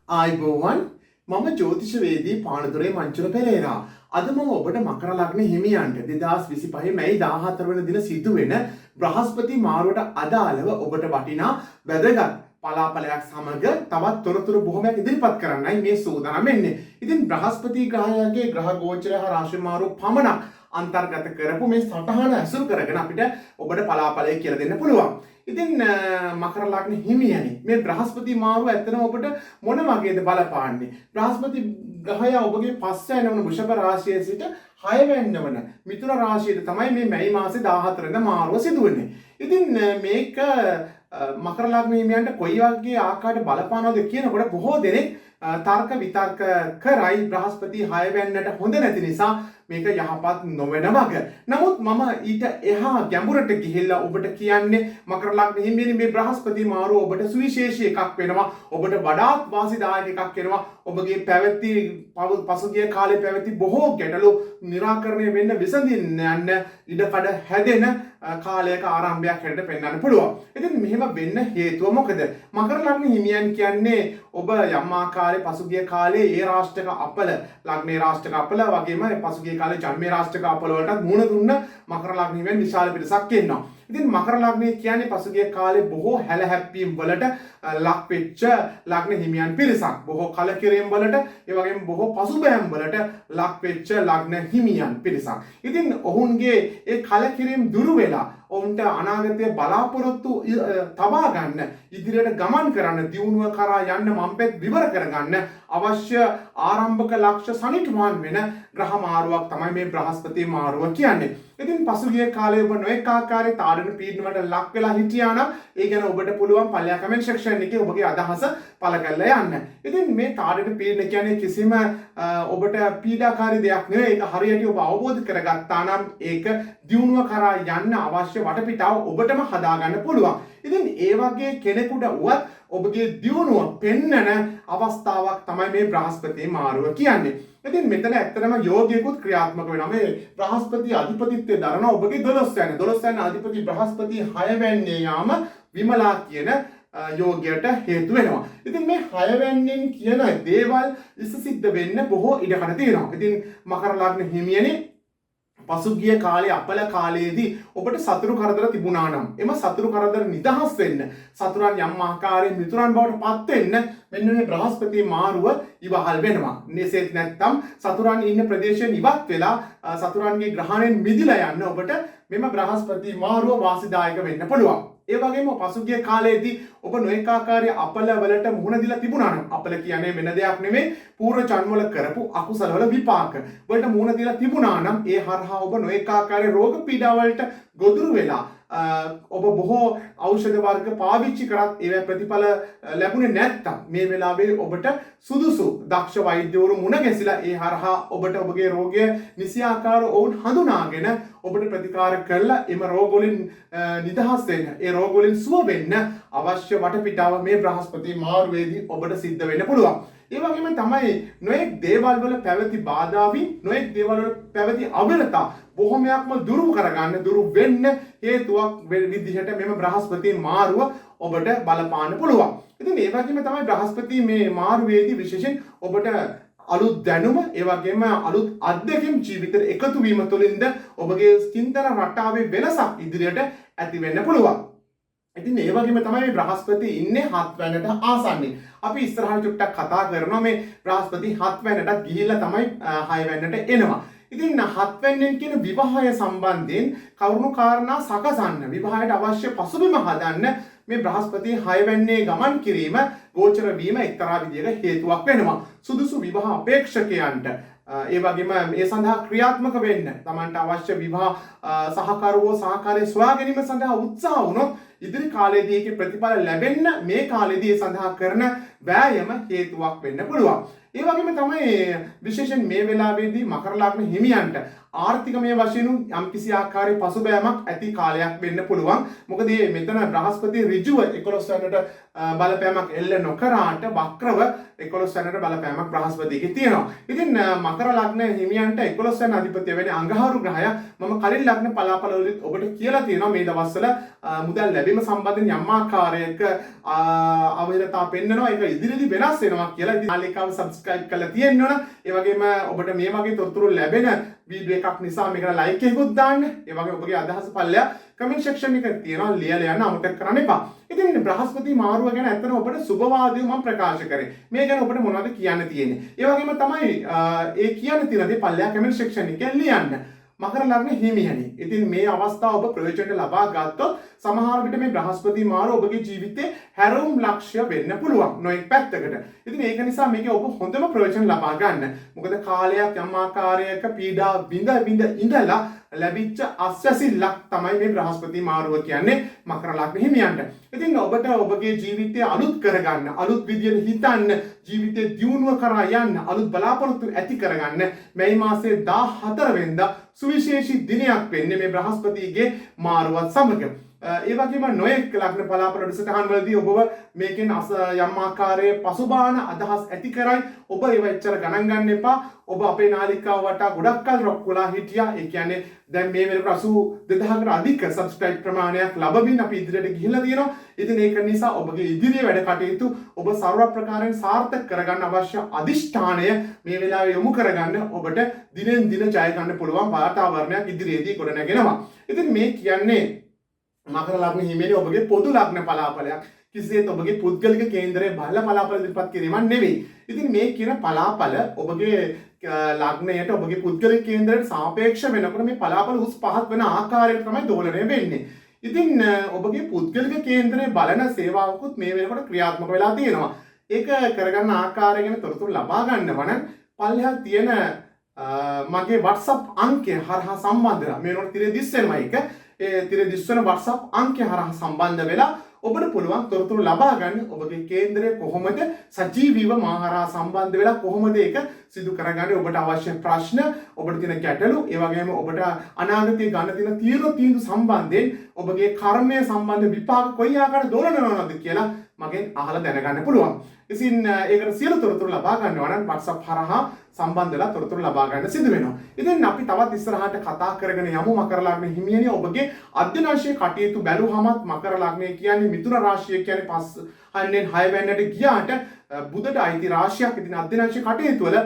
ආයිබෝවන් මම ජෝතිෂවේදී පානදුරේ මංචුල පෙරේරා. අද මම ඔබට මකර ලග්න හිමියන්ට 2025 මැයි 14 වෙනි දින සිදුවෙන බ්‍රහස්පති මාරුවට අදාළව ඔබට වටිනා වැදගත් පලාපලයක් සමග තවත් තොරතුරු බොහොමයක් ඉදිරිපත් කරන්නයි මේ සූදානම් වෙන්නේ. ඉතින් බ්‍රහස්පති ග්‍රහයාගේ ග්‍රහ ගෝචරය හා රාශි මාරු පමණක් අන්තර්ගත කරපු මේ සටහන ඇසුරු කරගෙන අපිට ඔබට පලාපලය කියලා දෙන්න පුළුවන්. ඉතින් මකර ලග්න හිමියනි මේ බ්‍රහස්පති මාරුව ඇත්තටම ඔබට මොන වගේද බලපාන්නේ? බ්‍රහස්පති ග්‍රහයා ඔබගේ පස්වැන්න වන වෘෂභ රාශියේ සිට 6 වෙනි වන මිථුන රාශියට තමයි මේ මැයි මාසේ 14 වෙනිදා මාරුව සිදු වෙන්නේ. ඉතින් මේක මකර ලග්න හිමියන්ට කොයි වගේ ආකාරයට බලපානවද කියනකොට බොහෝ දෙනෙක් තර්ක විතර්ක කරයි බ්‍රහස්පති 6 වෙන්නට හොඳ නැති නිසා මේක යහපත් නොවන වග. නමුත් මම ඊට එහා ගැඹුරට ගිහිල්ලා ඔබට කියන්නේ මකර ලග්න හිමියනි මේ බ්‍රහස්පති මාරුව ඔබට සුවිශේෂී එකක් වෙනවා. ඔබට වඩාත් වාසිදායක එකක් වෙනවා. ඔබගේ පැවති පසුගිය කාලේ පැවති බොහෝ ගැටලු निराකරණය වෙන්න විසඳින්න යන්න ඉඩකඩ හැදෙන කාලයක ආරම්භයක් හැටියට පෙන්වන්න පුළුවන්. ඉතින් මෙහෙම වෙන්න හේතුව මොකද? මකර ලග්න හිමියන් කියන්නේ ඔබ යම් ආකාරයේ පසුගිය කාලේ ඒ රාෂ්ටක අපල ලග්නේ රාෂ්ටක අපල වගේම පසුගිය කාලේ ජන්මේ රාෂ්ටක අපල වලට මුහුණ දුන්න මකර ලග්න හිමියන් විශාල පිරිසක් ඉන්නවා. ඉතින් මකර ලග්නේ කියන්නේ පසුගිය කාලේ බොහෝ හැලහැප්පීම් වලට ලක් වෙච්ච ලග්න හිමියන් පිරිසක්. බොහෝ කලකිරීම් වලට ඒ වගේම බොහෝ පසුබෑම් වලට ලක් වෙච්ච ලග්න හිමියන් පිරිසක්. ඉතින් ඔවුන්ගේ ඒ කලකිරීම් දුරු වෙලා ඔවුන්ට අනාගතයේ බලාපොරොත්තු තබා ගන්න ඉදිරියට ගමන් කරන්න දියුණුව කරා යන්න මම්පෙත් විවර කරගන්න අවශ්‍ය ආරම්භක ලක්ෂ්‍ය සනිටුමාන් වෙන ග්‍රහ මාරුවක් තමයි මේ බ්‍රහස්පති මාරුව කියන්නේ. ඉතින් පසුගිය කාලේ ඔබ නොඑක ආකාරයේ තාඩන පීඩනකට ලක් වෙලා හිටියා නම් ඒ ගැන ඔබට පුළුවන් පල්ලිය කමෙන්ට් සෙක්ෂන් එකේ ඔබගේ අදහස පළ කරලා යන්න. ඉතින් මේ තාඩන පීඩන කියන්නේ කිසිම ඔබට පීඩාකාරී දෙයක් නෙවෙයි. ඒක හරියට ඔබ අවබෝධ කරගත්තා නම් ඒක දියුණුව කරා යන්න අවශ්‍ය වටපිටාව ඔබටම හදාගන්න පුළුවන්. ඉතින් ඒ වගේ කෙනෙකුට උවත් ඔබගේ දියුණුව පෙන්නන අවස්ථාවක් තමයි මේ බ්‍රහස්පති මාරුව කියන්නේ. ඉතින් මෙතන ඇත්තටම යෝගිකුත් ක්‍රියාත්මක වෙනවා. මේ බ්‍රහස්පති අධිපතිත්වයේ දරන ඔබගේ 12 වෙනි අධිපති බ්‍රහස්පති 6 වෙනියේ යාම විමලා කියන යෝගයට හේතු වෙනවා. ඉතින් මේ 6 වෙනින් කියන දේවල් සිද්ධ වෙන්න බොහෝ ඉඩකඩ තියෙනවා. ඉතින් මකර ලග්න හිමියනි පසුගිය කාලේ අපල කාලයේදී ඔබට සතුරු කරදර තිබුණා නම් එම සතුරු කරදර නිදහස් වෙන්න සතුරන් යම් ආකාරයෙන් මිතුරන් බවට පත් වෙන්න මෙන්න මේ බ්‍රහස්පති මාරුව ඉවහල් වෙනවා. එසේත් නැත්නම් සතුරන් ඉන්න ප්‍රදේශයෙන් ඉවත් වෙලා සතුරන්ගේ ග්‍රහණයෙන් මිදිලා යන්න ඔබට මෙම බ්‍රහස්පති මාරුව වාසිදායක වෙන්න පුළුවන්. ඒ වගේම පසුගිය කාලයේදී ඔබ නොඑක ආකාරයේ අපල වලට මුහුණ දීලා තිබුණා නම් අපල කියන්නේ වෙන දෙයක් නෙමෙයි පූර්ව ජන්මවල කරපු අකුසල වල විපාක වලට මුහුණ දීලා තිබුණා නම් ඒ හරහා ඔබ නොඑක ආකාරයේ රෝග පීඩා වලට ගොදුරු වෙලා ඔබ බොහෝ ඖෂධ වර්ග පාවිච්චි කරත් ඒවැ ප්‍රතිඵල ලැබුණේ නැත්තම් මේ වෙලාවේ ඔබට සුදුසු දක්ෂ වෛද්‍යවරු මුණ ගැසිලා ඒ හරහා ඔබට ඔබගේ රෝගය නිසියාකාරව ඔවුන් හඳුනාගෙන ඔබට ප්‍රතිකාර කරලා එම රෝග වලින් නිදහස් වෙන්න ඒ රෝග වලින් සුව වෙන්න අවශ්‍ය වටපිටාව මේ බ්‍රහස්පති මාරුවේදී ඔබට සිද්ධ වෙන්න පුළුවන්. ඒ වගේම තමයි නොඑක් දේවල් වල පැවති බාධාවින් නොඑක් දේවල් වල පැවති අවලතා බොහොමයක්ම දුරු කරගන්න දුරු වෙන්න හේතුවක් විදිහට මෙම බ්‍රහස්පති මාරුව ඔබට බලපාන්න පුළුවන්. ඉතින් ඒ වගේම තමයි බ්‍රහස්පති මේ මාරුවේදී විශේෂයෙන් ඔබට අලුත් දැනුම ඒ වගේම අලුත් අත්දැකීම් ජීවිතේ එකතු වීම තුළින්ද ඔබගේ චින්තන රටාවේ වෙනසක් ඉදිරියට ඇති වෙන්න පුළුවන්. ඉතින් ඒ වගේම තමයි බ්‍රහස්පති ඉන්නේ 7 වෙනිදාට ආසන්නයි. අපි ඉස්සරහට චුට්ටක් කතා කරනවා මේ බ්‍රහස්පති 7 වෙනිදාට ගිහිල්ලා තමයි 6 වෙනිදාට එනවා. ඉතින් 7 වෙනිදෙන් කියන විවාහය සම්බන්ධයෙන් කරුණු කාරණා සකසන්න විවාහයට අවශ්‍ය පසුබිම හදන්න මේ බ්‍රහස්පති 6 වෙනිදේ ගමන් කිරීම ගෝචර වීම එක්තරා විදියක හේතුවක් වෙනවා. සුදුසු විවාහ අපේක්ෂකයන්ට ඒ වගේම ඒ සඳහා ක්‍රියාත්මක වෙන්න තමන්ට අවශ්‍ය විවාහ සහකරුවෝ සහකාරය සොයා ගැනීම සඳහා උත්සාහ වුණොත් ඉදිරි කාලයේදී ඒකේ ප්‍රතිඵල ලැබෙන්න මේ කාලෙදී ඒ සඳහා කරන වෑයම හේතුවක් වෙන්න පුළුවන්. ඒ වගේම තමයි විශේෂයෙන් මේ වෙලාවේදී මකර ලග්න හිමියන්ට ආර්ථිකමය වශයෙන් යම්කිසි ආකාරයේ පසුබෑමක් ඇති කාලයක් වෙන්න පුළුවන්. මොකද මේ මෙතන බ්‍රහස්පති ඍජුව 11 වෙනිදාට බලපෑමක් එල්ල නොකරාට වක්‍රව 11 වෙනිට බලපෑමක් බ්‍රහස්පතිගේ තියෙනවා. ඉතින් මකර ලග්න හිමියන්ට 11 වෙනි අධිපතිය වෙන්නේ අඟහරු ග්‍රහය. මම කලින් ලග්න පලාපල වලදී ඔබට කියලා තියෙනවා මේ දවස්වල මුදල් ලැබීම සම්බන්ධයෙන් යම් ආකාරයක අවහිරතා පෙන්නනවා. ඒක ඉදිරියේදී වෙනස් වෙනවා කියලා. ඉතින් නාලිකාව subscribe කරලා තියෙන්න ඕන. ඒ වගේම ඔබට මේ වගේ තොරතුරු ලැබෙන වීඩියෝ එකක් නිසා මේකට ලයික් එකකුත් දාන්න. ඒ වගේ ඔබගේ අදහස් පල්ලෙයා කමෙන්ට් සෙක්ෂන් එකේ තියෙනවා ලියලා යන්න අමතක කරන්න එපා. ඉතින් බ්‍රහස්පති මාරුව ගැන ඇත්තට ඔබට සුබවාදීව මම ප්‍රකාශ කරේ. මේ ගැන ඔබට මොනවද කියන්න තියෙන්නේ? ඒ වගේම තමයි ඒ කියන්න තියෙන දේ පල්ලෙයා කමෙන්ට් සෙක්ෂන් එකේ ලියන්න. මකර ලග්න හිමියනි. ඉතින් මේ අවස්ථාව ඔබ ප්‍රයෝජනට ලබා ගත්තොත් සමහර විට මේ බ්‍රහස්පති මාරුව ඔබගේ ජීවිතේ හැරවුම් ලක්ෂ්‍ය වෙන්න පුළුවන්. නොඑක් පැත්තකට. ඉතින් ඒක නිසා මේකේ ඔබ හොඳම ප්‍රයෝජන ලබා ගන්න. මොකද කාලයක් යම් ආකාරයක පීඩා විඳ ඉඳලා ලැබිච්ච අස්වැසිල්ලක් තමයි මේ බ්‍රහස්පති මාරුව කියන්නේ මකර ලග්න හිමියන්ට. ඉතින් ඔබට ඔබගේ ජීවිතය අලුත් කරගන්න, අලුත් විදියට හිතන්න, ජීවිතේ දියුණුව කරා යන්න, අලුත් බලාපොරොත්තු ඇති කරගන්න මේ මාසයේ 14 වෙනිදා සුවිශේෂී දිනයක් වෙන්නේ මේ බ්‍රහස්පතිගේ මාරුවත් සමග. ඒ වගේම නොයෙක් ලග්න පලාපල වැඩසටහන් වලදී ඔබව මේකෙන් යම් ආකාරයේ පසුබාහන අදහස් ඇති කරයි. ඔබ ඒව එච්චර ගණන් ගන්න එපා. ඔබ අපේ නාලිකාව වටා ගොඩක් කල් රොක් වෙලා හිටියා. ඒ කියන්නේ දැන් මේ වෙනකොට 82000කට අධික සබ්ස්ක්‍රයිබ් ප්‍රමාණයක් ලැබමින් අපි ඉදිරියට ගිහිල්ලා තියෙනවා. ඉතින් ඒක නිසා ඔබගේ ඉදිරියේ වැඩ කටයුතු ඔබ සර්ව ප්‍රකාරයෙන් සාර්ථක කරගන්න අවශ්‍ය අදිෂ්ඨානය මේ වෙලාවේ යොමු කරගන්න ඔබට දිනෙන් දින ජය ගන්න පුළුවන් වාතාවරණයක් ඉදිරියේදී ගොඩනගෙනවා. ඉතින් මේ කියන්නේ මකර ලග්න හිමියනි ඔබගේ පොදු ලග්න පලාපලයක්. කිසිසේත් ඔබගේ පුද්ගලික කේන්දරයේ බහල පලාපල ඉදිරිපත් කිරීමක් නෙවෙයි. ඉතින් මේ කියන පලාපල ඔබගේ ලග්නයට ඔබගේ පුද්ගලික කේන්දරයට සාපේක්ෂ වෙනකොට මේ පලාපල උස් පහත් වෙන ආකාරයට තමයි දෝලණය වෙන්නේ. ඉතින් ඔබගේ පුද්ගලික කේන්දරයේ බලන සේවාවකුත් මේ වෙනකොට ක්‍රියාත්මක වෙලා තියෙනවා. ඒක කරගන්න ආකාරය ගැන තොරතුරු ලබා ගන්නව නම් පල්ලෙහා තියෙන මගේ WhatsApp අංකය හරහා සම්බන්ධ වෙලා මේ වෙනකොට තිරේ දිස් වෙනවා එක. ඒ තිරේ දිස් වෙන WhatsApp අංකය හරහා සම්බන්ධ වෙලා ඔබට පුළුවන් තොරතුරු ලබා ගන්න ඔබගේ කේන්දරය කොහොමද සජීවීව මා හරහා සම්බන්ධ වෙලා කොහොමද ඒක සිදු කරගන්නේ ඔබට අවශ්‍ය ප්‍රශ්න ඔබට තියෙන ගැටලු ඒ වගේම ඔබට අනාගතයේ ගන්න තියෙන තීන්දුව සම්බන්ධයෙන් ඔබගේ කර්මය සම්බන්ධ විපාක කොයි ආකාරයට දෝලණය වෙනවද කියලා මගෙන් අහලා දැනගන්න පුළුවන්. ඉතින් ඒකට සියලු තොරතුරු ලබා ගන්නවා නම් WhatsApp හරහා සම්බන්ධ වෙලා තොරතුරු ලබා ගන්න සිදු වෙනවා. ඉතින් අපි තවත් ඉස්සරහට කතා කරගෙන යමු මකර ලග්න හිමියනි ඔබගේ අධ්‍යනාශයේ කටයුතු බැලුවමත් මකර ලග්නය කියන්නේ මිථුන රාශිය කියන්නේ 5 වෙනිට ගියාට බුදට අයිති රාශියක්. ඉතින් අධ්‍යනාශයේ කටයුතු වල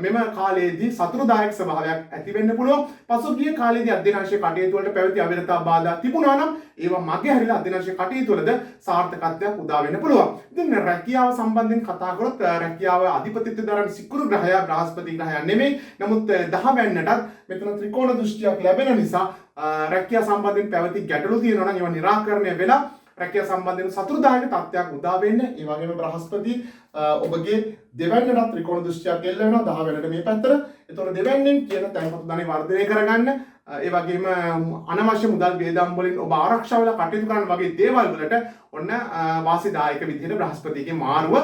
මෙම කාලයේදී සතුරුදායක ස්වභාවයක් ඇති වෙන්න පුළුවන්. පසුගිය කාලයේදී අධ්‍යනාශයේ කටයුතු වලට පැවති අවිරතා බාධා තිබුණා නම් ඒවා මගේ හැරිලා අධ්‍යනාශයේ කටයුතු වලද සාර්ථකත්වයක් උදා වෙන්න පුළුවන්. ඉතින් රැකියාව සම්බන්ධයෙන් කතා කරොත් රැකියාව අධිපතිත්වය දරන සිකුරු ග්‍රහය බ්‍රහස්පති ග්‍රහය නෙමෙයි. නමුත් 10 වෙනිටත් මෙතන ත්‍රිකෝණ දෘෂ්ටියක් ලැබෙන නිසා රැකියාව සම්බන්ධයෙන් පැවති ගැටලු තියෙනවා නම් ඒවා निराකරණය වෙලා රැකියාව සම්බන්ධයෙන් සතුරුදායක තත්ත්වයක් උදා වෙන්න. ඒ වගේම බ්‍රහස්පති ඔබගේ දෙවැන්නට ත්‍රිකෝණ දෘෂ්ටියක් එල්ල වෙනවා 10 වෙනිට මේ පැත්තට. ඒතකොට දෙවැන්නෙන් කියන තැන්පතු ධනෙ වර්ධනය කරගන්න ඒ වගේම අනවශ්‍ය මුදල් වේදම් වලින් ඔබ ආරක්ෂා වෙලා කටයුතු කරන වගේ දේවල් වලට ඔන්න වාසිදායක විදිහට බ්‍රහස්පතිගේ මාරුව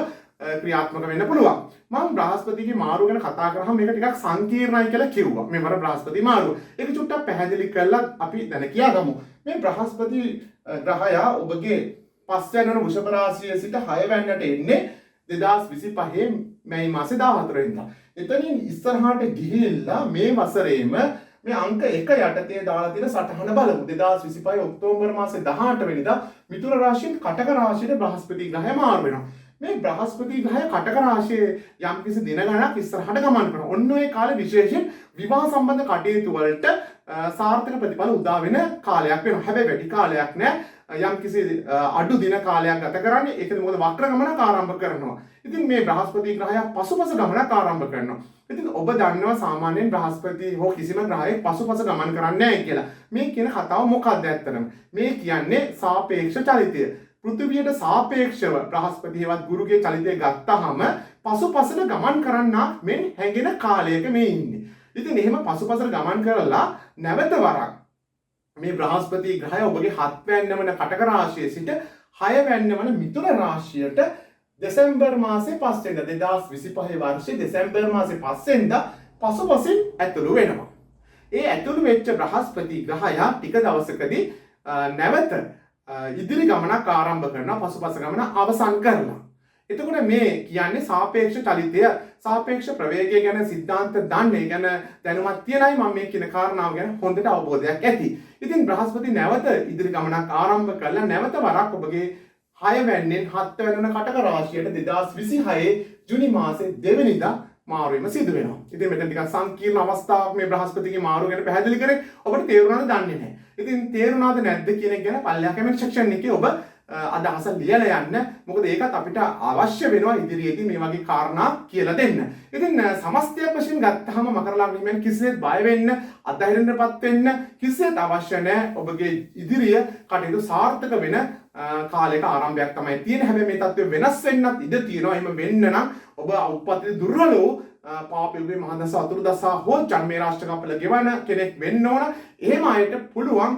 ක්‍රියාත්මක වෙන්න පුළුවන්. මම බ්‍රහස්පතිගේ මාරුව ගැන කතා කරාම මේක ටිකක් සංකීර්ණයි කියලා කිව්වා. මේ වර බ්‍රහස්පති මාරුව. ඒක චුට්ටක් පැහැදිලි කරලා අපි දැන කියාගමු. මේ බ්‍රහස්පති ග්‍රහය ඔබගේ 5 වෙනිදා වෘෂභ රාශියේ සිට 6 වෙනිදාට එන්නේ 2025 මැයි මාසේ 14 වෙනිදා. එතනින් ඉස්සරහට ගිහිල්ලා මේ වසරේම මේ අංක 1 යටතේ දාලා තියෙන සටහන බලමු. 2025 ඔක්තෝබර් මාසේ 18 වෙනිදා මිථුන රාශියෙන් කටක රාශියට බ්‍රහස්පති ග්‍රහය මාරු වෙනවා. මේ බ්‍රහස්පති ග්‍රහය කටක රාශියේ යම්කිසි දින ගණනක් ඉස්සරහට ගමන් කරනවා. ඔන්න ඔය කාලේ විශේෂයෙන් විවාහ සම්බන්ධ කටයුතු වලට සාර්ථක ප්‍රතිඵල උදා වෙන කාලයක් වෙනවා. හැබැයි වැඩි කාලයක් නෑ. යම්කිසි අඩු දින කාලයක් ගත කරන්නේ. ඒකද මොකද වක්‍ර ගමනක් ආරම්භ කරනවා. ඉතින් මේ බ්‍රහස්පති ග්‍රහය පසුපස ගමනක් ආරම්භ කරනවා. ඉතින් ඔබ දන්නවා සාමාන්‍යයෙන් බ්‍රහස්පති හෝ කිසිම ග්‍රහයක් පසුපස ගමන් කරන්නේ නැහැ කියලා. මේ කියන කතාව මොකක්ද ඇත්තටම? මේ කියන්නේ සාපේක්ෂ චලිතය. පෘථිවියට සාපේක්ෂව බ්‍රහස්පති හේවත් ගුරුගේ චලිතය ගත්තාම පසුපසට ගමන් කරන්නා මෙන් හැඟෙන කාලයක මේ ඉන්නේ. ඉතින් එහෙම පසුපසට ගමන් කරලා නැවත වරක් මේ බ්‍රහස්පති ග්‍රහය ඔබගේ 7 වෙනිදා වන කටක රාශියේ සිට 6 වෙනිදා වන මිථුන රාශියට දෙසැම්බර් මාසේ 5 වෙනිදා 2025 වර්ෂයේ දෙසැම්බර් මාසේ 5 වෙනිදා පසුපසින් ඇතුළු වෙනවා. ඒ ඇතුළු වෙච්ච බ්‍රහස්පති ග්‍රහය ටික දවසකදී නැවත ඉදිරි ගමනක් ආරම්භ කරනවා පසුපස ගමන අවසන් කරලා. එතකොට මේ කියන්නේ සාපේක්ෂ චලිතය සාපේක්ෂ ප්‍රවේගය ගැන සිද්ධාන්ත දන්නේ ගැන දැනුමක් තියනයි මම මේ කියන කාරණාව ගැන හොඳට අවබෝධයක් ඇති. ඉතින් බ්‍රහස්පති නැවත ඉදිරි ගමනක් ආරම්භ කළා නැවත වරක් ඔබගේ 6 වැන්නෙන් 7 වෙනි කටක රාශියට 2026 ජුනි මාසේ 2 වෙනිදා මාරු වීම සිදු වෙනවා. ඉතින් මෙතන ටිකක් සංකීර්ණ අවස්ථාවක් මේ බ්‍රහස්පතිගේ මාරු ගැන පැහැදිලි කරේ. ඔබට තේරුණාද දන්නේ නැහැ. ඉතින් තේරුණාද නැද්ද කියන එක ගැන පල්ලෙහා කමෙන්ට් සෙක්ෂන් එකේ ඔබ අදහස ලියලා යන්න. මොකද ඒකත් අපිට අවශ්‍ය වෙනවා ඉදිරියේදී මේ වගේ කාරණා කියලා දෙන්න. ඉතින් සමස්තයක් වශයෙන් ගත්තාම මකර ලග්න හිමියන් කිසිසේත් බය වෙන්න, අධෛර්යයටපත් වෙන්න කිසිසේත් අවශ්‍ය නැහැ. ඔබගේ ඉදිරිය කටයුතු සාර්ථක වෙන කාලයක ආරම්භයක් තමයි තියෙන. හැබැයි මේ තත්ත්වය වෙනස් වෙන්නත් ඉඩ තියෙනවා. එහෙම වෙන්න නම් ඔබ උපත්ති දුර්වල වූ පාපියුගේ මහදස අතුරුදසා හෝ ජන්මේ රාෂ්ට්‍රකපල ගෙවන කෙනෙක් වෙන්න ඕන. එහෙම අයට පුළුවන්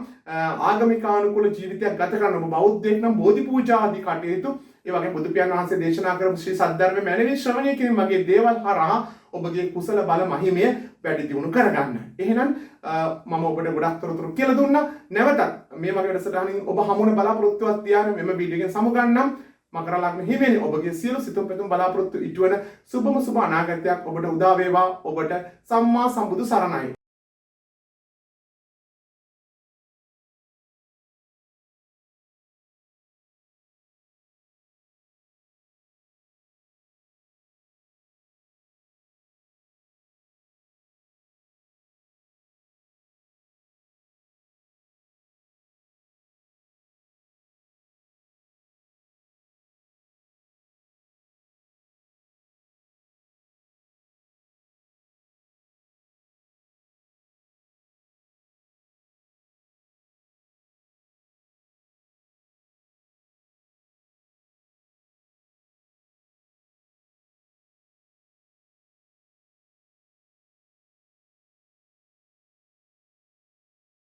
ආගමිකානුකූල ජීවිතයක් ගත කරන්න. ඔබ බෞද්ධයෙක් නම් බෝධි පූජා ආදී කටයුතු, ඒ වගේ බුදු පියාණන් වහන්සේ දේශනා කරපු ශ්‍රී සද්ධර්ම මැනවි ශ්‍රවණය කිරීම වගේ දේවල් හරහා ඔබගේ කුසල බල මහිමය වැඩි දියුණු කරගන්න. එහෙනම් මම ඔබට ගොඩක් තොරතුරු කියලා දුන්නා. නැවතත් මේ වගේ වැඩසටහනින් ඔබ හමුවන බලාපොරොත්තුවක් තියාගෙන මෙම වීඩියෝ එකෙන් සමුගන්නම්. මකර ලග්න හිමියනි ඔබගේ සියලු සිතුම් පැතුම් බලාපොරොත්තු ඉටුවන සුබම සුබ අනාගතයක් ඔබට උදා වේවා. ඔබට සම්මා සම්බුදු සරණයි.